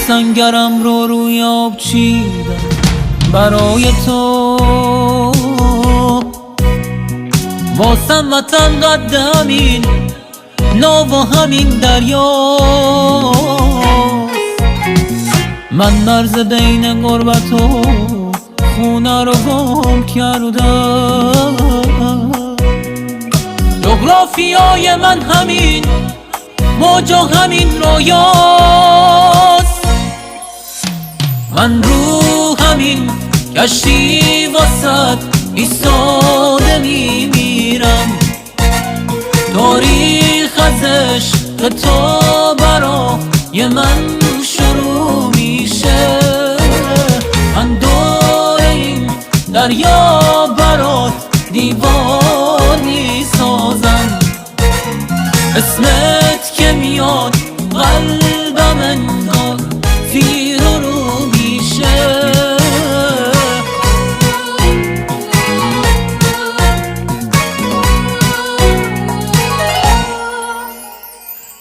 سنگرم رو روی آب چیدم برای تو، واسم وطن قد همین ناو و همین دریاست. من مرز بین غربت و خونه رو گم کردم، جغرافیای من همین موج و همین رویاست. من رو همین کشتی واسد ایستاده میمیرم، تاریخ از عشق تو برای من شروع میشه. من دور این دریا برات دیوار میسازم، اسمت که میاد قلبم انگار زیر و رو میشه.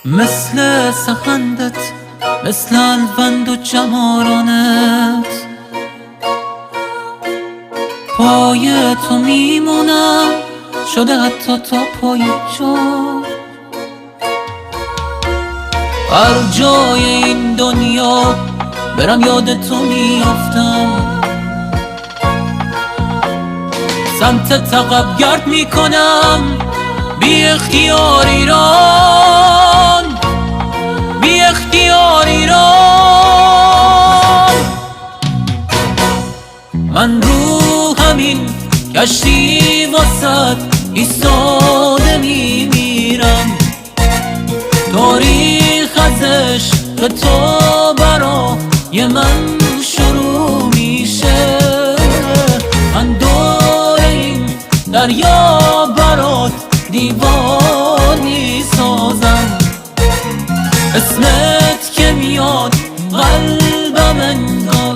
مثل سخندت، مثل الوند و جمارانت، پای تو میمونم شده حتی تا پای جا. هر جای این دنیا برم یاد تو میافتم، سمت عقب گرد میکنم بی اختیار ایران، بی اختیار ایران. من رو همین کشتی واسد ایستاده میمیرم، تاریخ از عشق تو برای من شروع میشه. من دور این دریا برات دیوار میسازم، اسمت که میاد قلبم انگار